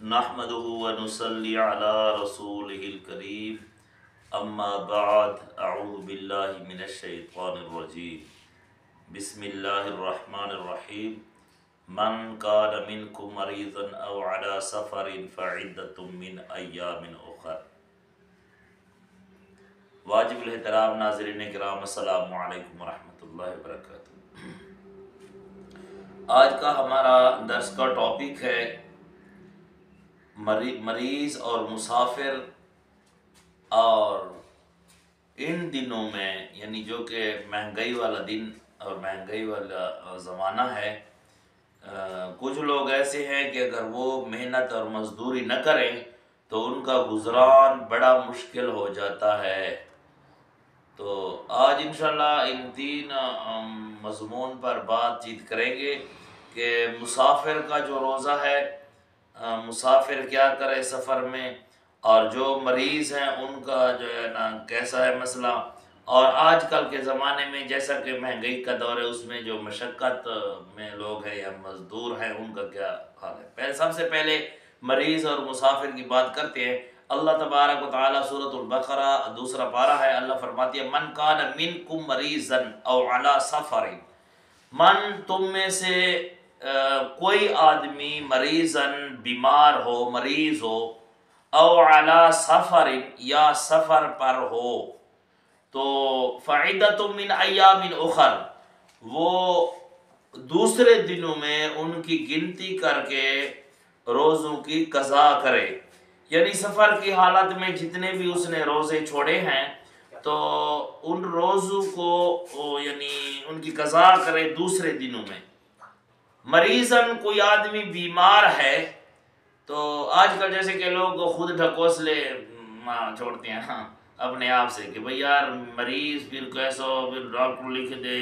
نحمده ونصلي على رسوله الكريم اما بعد اعوذ باللہ من الشیطان الرجیم بسم اللہ الرحمن الرحیم من کان منکم مریضا او علی سفر فعدۃ من ایام اخر۔ واجب الاحترام ناظرین کرام، السلام علیکم ورحمۃ اللہ وبرکاتہ۔ آج کا ہمارا درس کا ٹاپک ہے مریض اور مسافر، اور ان دنوں میں یعنی جو کہ مہنگائی والا دن اور مہنگائی والا زمانہ ہے، کچھ لوگ ایسے ہیں کہ اگر وہ محنت اور مزدوری نہ کریں تو ان کا گزران بڑا مشکل ہو جاتا ہے۔ تو آج انشاءاللہ ان تین مضمون پر بات چیت کریں گے کہ مسافر کا جو روزہ ہے، مسافر کیا کرے سفر میں، اور جو مریض ہیں ان کا جو ہے نا کیسا ہے مسئلہ، اور آج کل کے زمانے میں جیسا کہ مہنگائی کا دور ہے اس میں جو مشقت میں لوگ ہیں یا مزدور ہیں ان کا کیا حال ہے۔ سب سے پہلے مریض اور مسافر کی بات کرتے ہیں۔ اللہ تبارک و تعالیٰ سورۃ البقرہ 2 پارہ ہے، اللہ فرماتی ہے من کان منکم مریضا او علی سفر، من تم میں سے کوئی آدمی مریضاً بیمار ہو، مریض ہو، او علی سفر یا سفر پر ہو، تو فعدۃ من ایام اخر، وہ دوسرے دنوں میں ان کی گنتی کر کے روزوں کی قضا کرے۔ یعنی سفر کی حالت میں جتنے بھی اس نے روزے چھوڑے ہیں تو ان روزوں کو یعنی ان کی قضا کرے دوسرے دنوں میں۔ مریضاً کوئی آدمی بیمار ہے تو آج کل جیسے کہ لوگ خود ڈھکوسلے چھوڑتے ہیں اپنے آپ سے کہ بھئی یار مریض پھر کیسا پھر ڈاکٹر لکھ دے۔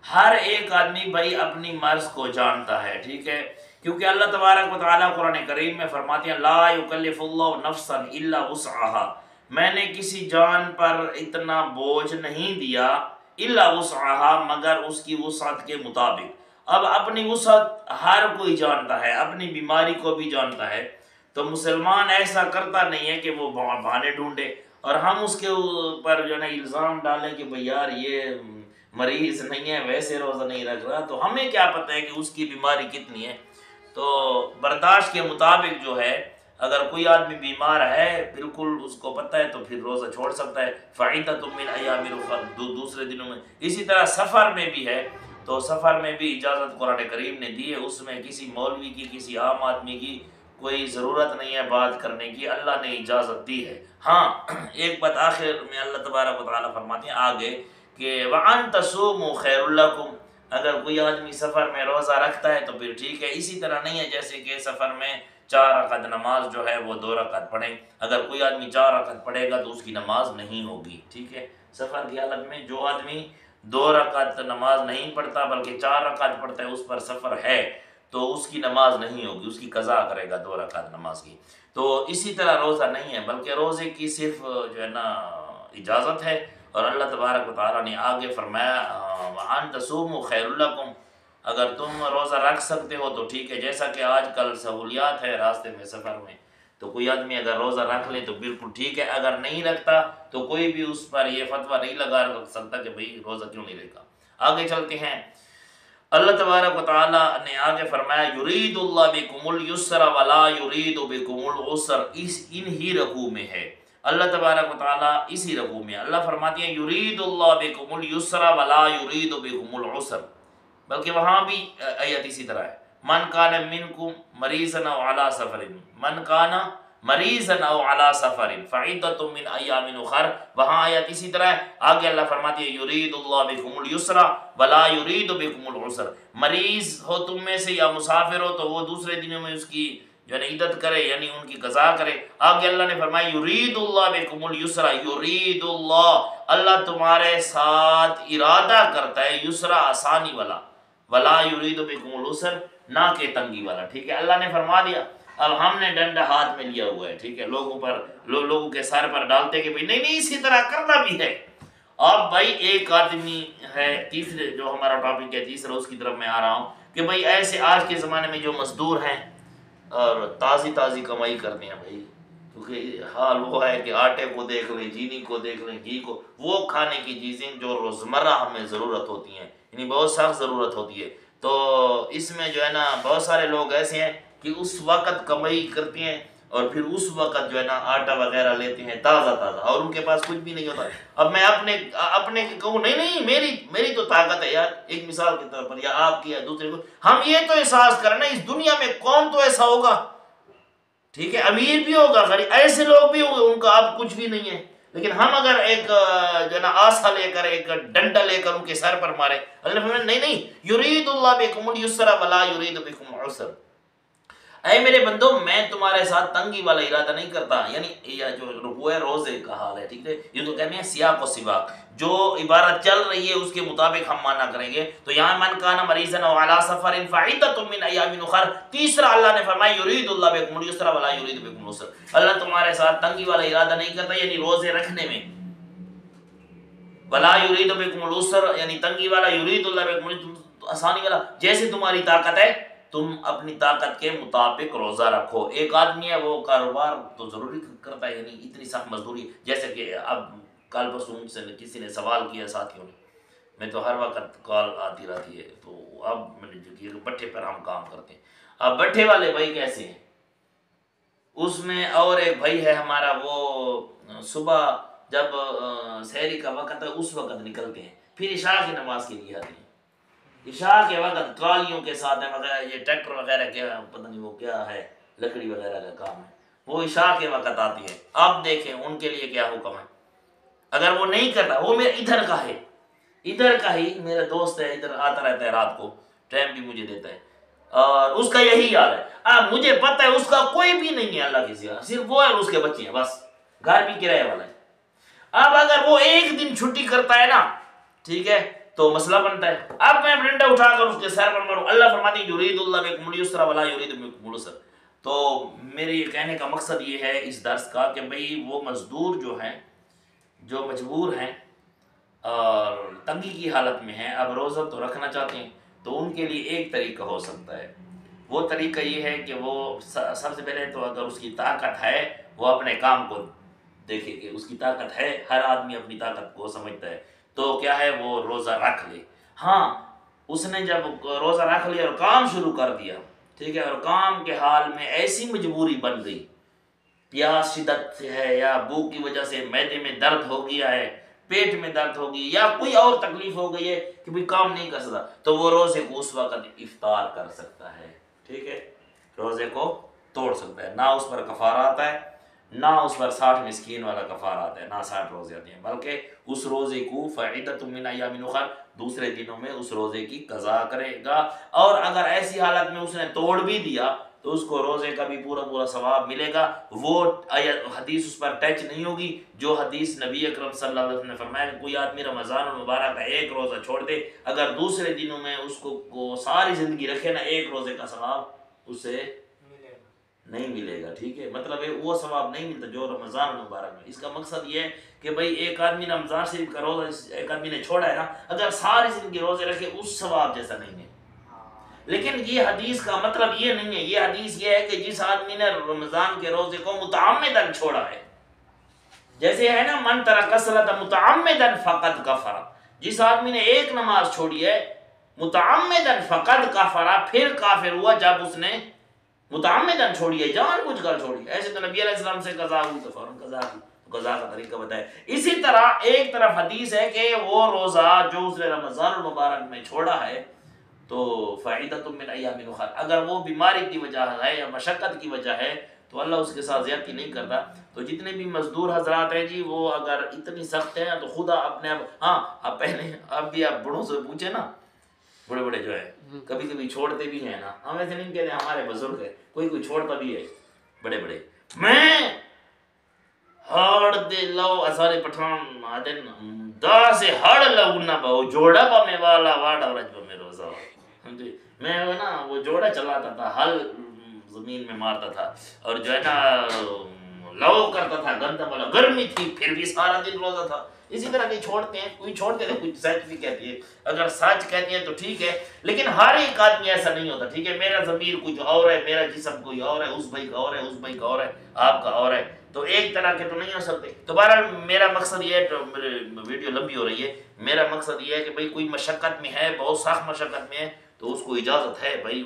ہر ایک آدمی بھائی اپنی مرض کو جانتا ہے، ٹھیک ہے، کیونکہ اللہ تبارک و تعالیٰ قرآن کریم میں فرماتے ہیں لا یکلف اللہ نفسا الا وسعها، میں نے کسی جان پر اتنا بوجھ نہیں دیا الا وسعها، مگر اس کی وسعت کے مطابق۔ اب اپنی وسعت ہر کوئی جانتا ہے، اپنی بیماری کو بھی جانتا ہے، تو مسلمان ایسا کرتا نہیں ہے کہ وہ بہانے ڈھونڈے اور ہم اس کے اوپر جو ہے الزام ڈالیں کہ بھئی یار یہ مریض نہیں ہے ویسے روزہ نہیں رکھ رہا، تو ہمیں کیا پتہ ہے کہ اس کی بیماری کتنی ہے۔ تو برداشت کے مطابق جو ہے اگر کوئی آدمی بیمار ہے بالکل اس کو پتہ ہے تو پھر روزہ چھوڑ سکتا ہے۔ فعدۃ من ایام اخر، دوسرے دنوں میں۔ اسی طرح سفر میں بھی ہے، تو سفر میں بھی اجازت قرآن کریم نے دی ہے، اس میں کسی مولوی کی کسی عام آدمی کی کوئی ضرورت نہیں ہے بات کرنے کی، اللہ نے اجازت دی ہے۔ ہاں ایک بات آخر میں اللہ تبارک و تعالیٰ فرماتے ہیں آگے کہ وَأَن تَصُومُوا خَيْرٌ لَكُمْ، اگر کوئی آدمی سفر میں روزہ رکھتا ہے تو پھر ٹھیک ہے، اسی طرح نہیں ہے جیسے کہ سفر میں 4 رکعت نماز جو ہے وہ 2 رکعت پڑھیں، اگر کوئی آدمی 4 رکعت پڑھے گا تو اس کی نماز نہیں ہوگی، ٹھیک ہے۔ سفر کی حالت میں جو آدمی 2 رکعت نماز نہیں پڑھتا بلکہ 4 رکعت پڑھتا ہے، اس پر سفر ہے تو اس کی نماز نہیں ہوگی، اس کی قضا کرے گا 2 رکعت نماز کی۔ تو اسی طرح روزہ نہیں ہے بلکہ روزے کی صرف جو ہے نا اجازت ہے، اور اللہ تبارک و تعالیٰ نے آگے فرمایا وَأَن تَصُومُوا خَيْرٌ لَكُمْ، اگر تم روزہ رکھ سکتے ہو تو ٹھیک ہے، جیسا کہ آج کل سہولیات ہے راستے میں سفر میں، تو کوئی آدمی اگر روزہ رکھ لے تو بالکل ٹھیک ہے، اگر نہیں رکھتا تو کوئی بھی اس پر یہ فتویٰ نہیں لگا سکتا کہ بھئی روزہ کیوں نہیں رکھا۔ آگے چلتے ہیں، اللہ تبارک و تعالیٰ نے آگے فرمایا یرید اللہ بکم اليسر ولا یرید بکم العسر، ان ہی رکوع میں ہے اللہ تبارک و تعالیٰ، اسی رکوع میں اللہ فرماتی ہیں یرید اللہ بکم اليسر ولا یرید بکم العسر، بلکہ وہاں بھی آیت اسی طرح ہے من کان منکم مریضا او علی سفر، من کان مریضا او علی سفر فعدۃ من ایام اخر، وہاں آیت اسی طرح ہے۔ آگے اللہ فرماتی ہے یرید اللہ بکم اليسر ولا یرید بکم العسر، مریض ہو تم میں سے یا مسافر ہو تو وہ دوسرے دنوں میں اس کی جو ہے عدت کرے یعنی ان کی قضا کرے۔ آگے اللہ نے فرمایا یرید اللہ بکم اليسر، یرید اللہ، اللہ تمہارے ساتھ ارادہ کرتا ہے یسرا آسانی والا، ولا یرید بکم العسر، نہ کہ تنگی والا، ٹھیک ہے۔ اللہ نے فرما دیا، اب ہم نے ڈنڈا ہاتھ میں لیا ہوا ہے، ٹھیک ہے، لوگوں کے سر پر ڈالتے کہ بھئی نہیں اسی طرح کرنا بھی ہے۔ اب بھائی ایک آدمی ہے، تیسرے جو ہمارا ٹاپک ہے تیسرا، اس کی طرف میں آ رہا ہوں کہ بھئی ایسے آج کے زمانے میں جو مزدور ہیں اور تازی تازی کمائی کرتے ہیں بھائی، کیونکہ حال وہ ہے کہ آٹے کو دیکھ لیں، چینی کو دیکھ لیں، گھی کو، وہ کھانے کی چیزیں جو روزمرہ ہمیں ضرورت ہوتی ہیں، یعنی بہت سخت ضرورت ہوتی ہے، تو اس میں جو ہے نا بہت سارے لوگ ایسے ہیں کہ اس وقت کمائی کرتے ہیں اور پھر اس وقت جو ہے نا آٹا وغیرہ لیتے ہیں تازہ تازہ، اور ان کے پاس کچھ بھی نہیں ہوتا۔ اب میں اپنے کہوں نہیں میری تو طاقت ہے یار، ایک مثال کے طور پر، یا آپ کی یا دوسرے کو، ہم یہ تو احساس کریں نا، اس دنیا میں کون تو ایسا ہوگا، ٹھیک ہے، امیر بھی ہوگا، غریب، ایسے لوگ بھی ہوں گے ان کا اب کچھ بھی نہیں ہے، لیکن ہم اگر ایک جو ہے نا آسا لے کر، ایک ڈنڈا لے کر ان کے سر پر مارے، اللہ نے فرمایا نہیں یرید اللہ بکم اليسر ولا یرید بکم العسر، اے میرے بندو میں تمہارے ساتھ تنگی والا ارادہ نہیں کرتا، یعنی یہ جو رکوع روزے کا حال ہے، ٹھیک ہے، یہ تو کہتے ہیں سیاق و سباق، جو عبارت چل رہی ہے اس کے مطابق ہم مانا کریں گے، تو یہاں من کان مریضا او علی سفر فعدۃ من ایام اخر، تیسرا اللہ نے فرمایا یرید اللہ بکم اليسر ولا یرید بکم العسر، اللہ تمہارے ساتھ تنگی والا ارادہ نہیں کرتا، یعنی روزے رکھنے میں، ولا یرید بکم العسر یعنی تنگی والا، یرید اللہ بکم العسر آسانی والا، جیسے تمہاری طاقت ہے تم اپنی طاقت کے مطابق روزہ رکھو۔ ایک آدمی ہے وہ کاروبار تو ضروری کرتا ہے، یعنی اتنی سخت مزدوری، جیسے کہ اب کل پرسوں سے کسی نے سوال کیا ساتھیوں نے، میں تو ہر وقت کال آتی رہتی ہے، تو اب میں نے جو کیا کہ بٹھے پر ہم کام کرتے ہیں، اب بٹھے والے بھائی کیسے ہیں، اس میں اور ایک بھائی ہے ہمارا، وہ صبح جب سحری کا وقت ہے اس وقت نکلتے ہیں، پھر عشاء کی نماز کے لیے آتے ہیں، عشاء کے وقت ٹرالیوں کے ساتھ ہیں وغیرہ، یہ ٹریکٹر وغیرہ کیا پتہ نہیں وہ کیا ہے، لکڑی وغیرہ کا کام ہے، وہ عشاء کے وقت آتی ہے، اب دیکھیں ان کے لیے کیا حکم ہے، اگر وہ نہیں کرتا، وہ میرے ادھر کا ہی میرا دوست ہے، ادھر آتا رہتا ہے رات کو، ٹائم بھی مجھے دیتا ہے، اور اس کا یہی حال ہے، اب مجھے پتہ ہے اس کا کوئی بھی نہیں ہے اللہ کی سوا، صرف وہ ہے اس کے بچے ہیں بس، گھر بھی کرایہ والا ہے، اب اگر وہ ایک دن چھٹی کرتا ہے نا، ٹھیک ہے، تو مسئلہ بنتا ہے، اب میں ڈنڈا اٹھا کر اس کے سر پر ماروں، اللہ فرماتی یرید اللہ بکم اليسر ولا یرید بکم العسر، تو میرے یہ کہنے کا مقصد یہ ہے اس درس کا کہ بھئی وہ مزدور جو ہیں، جو مجبور ہیں اور تنگی کی حالت میں ہیں، اب روزہ تو رکھنا چاہتے ہیں، تو ان کے لیے ایک طریقہ ہو سکتا ہے، وہ طریقہ یہ ہے کہ وہ سب سے پہلے تو اگر اس کی طاقت ہے وہ اپنے کام کو دیکھے کہ اس کی طاقت ہے، ہر آدمی اپنی طاقت کو سمجھتا ہے، تو کیا ہے وہ روزہ رکھ لے، ہاں اس نے جب روزہ رکھ لیا اور کام شروع کر دیا، ٹھیک ہے، اور کام کے حال میں ایسی مجبوری بن گئی، پیاس شدت سے ہے یا بھوک کی وجہ سے معدے میں درد ہو گیا ہے، پیٹ میں درد ہو گئی یا کوئی اور تکلیف ہو گئی ہے کہ بھی کام نہیں کر سکتا، تو وہ روزے کو اس وقت افطار کر سکتا ہے، ٹھیک ہے، روزے کو توڑ سکتا ہے، نہ اس پر کفارہ آتا ہے، نہ اس پر 60 مسکین والا کفارہ آتا ہے، نہ 60 روزے آتے ہیں، بلکہ اس روزے کو فعدۃ من ایام اخر، دوسرے دنوں میں اس روزے کی قضا کرے گا، اور اگر ایسی حالت میں اس نے توڑ بھی دیا تو اس کو روزے کا بھی پورا ثواب ملے گا، وہ حدیث اس پر ٹچ نہیں ہوگی، جو حدیث نبی اکرم صلی اللہ علیہ وسلم نے فرمایا کہ کوئی آدمی رمضان المبارک کا ایک روزہ چھوڑ دے، اگر دوسرے دنوں میں اس کو ساری زندگی رکھے نا، ایک روزے کا ثواب اسے نہیں ملے گا، ٹھیک ہے، مطلب وہ ثواب نہیں ملتا جو رمضان المبارک میں، اس کا مقصد یہ ہے کہ بھئی ایک آدمی رمضان شریف کا روزہ ایک آدمی نے چھوڑا ہے نا، اگر ساری زندگی روزے رکھے اس ثواب جیسا نہیں ہے، لیکن یہ حدیث کا مطلب یہ نہیں ہے، یہ حدیث یہ ہے کہ جس آدمی نے رمضان کے روزے کو متعمدن چھوڑا ہے، جیسے ہے نا من ترک الصلاۃ متعمدن فقد کفر، جس آدمی نے ایک نماز چھوڑی ہے متعمدن فقد کفر، پھر کافر ہوا جب اس نے متعمدن چھوڑی ہے، جان بوجھ کر چھوڑی ہے، ایسے تو نبی علیہ السلام سے قضا ہوئی تو فوراً قضا کی، قضا کا طریقہ بتایا، اسی طرح ایک طرف حدیث ہے کہ وہ روزہ جو اس نے رمضان المبارک میں چھوڑا ہے تو فعدۃ من ایام اخر، اگر وہ بیماری کی وجہ ہے یا مشقت کی وجہ ہے تو اللہ اس کے ساتھ زیادتی نہیں کرتا، تو جتنے بھی مزدور حضرات ہیں جی وہ اگر اتنی سخت ہیں تو خدا اپنے آپ، ہاں اب پہلے اب بھی آپ بڑوں سے پوچھیں نا، بڑے جو ہے کبھی کبھی چھوڑتے بھی ہیں نا، ہم ایسے نہیں کہتے ہمارے بزرگ ہے، کوئی چھوڑتا بھی ہے، بڑے میں ہڑ دے لو اسارے پٹھان آدن دا سے ہڑ لو نہ بہو جوڑا پا میں والا واڑا رج پا میں روزہ، میں نا وہ جوڑا چلاتا تھا، ہل زمین میں مارتا تھا، اور جو ہے نا لو کرتا تھا، گندم والا گرمی تھی پھر بھی سارا دن روزہ تھا، اسی طرح نہیں چھوڑتے ہیں، کوئی چھوڑتے ہیں کوئی سچ بھی کہتی ہے، اگر سچ کہتی ہیں تو ٹھیک ہے، لیکن ہر ایک آدمی ایسا نہیں ہوتا، ٹھیک ہے، میرا ضمیر کچھ اور ہے، میرا جسم کوئی اور ہے، اس بھائی کا اور ہے، اس بھائی کا اور ہے، آپ کا اور ہے، تو ایک طرح کے تو نہیں ہو سکتے۔ تو بہرحال میرا مقصد یہ ہے، ویڈیو لمبی ہو رہی ہے، میرا مقصد یہ ہے کہ بھائی کوئی مشقت میں ہے، بہت سخت مشقت میں ہے، تو اس کو اجازت ہے بھائی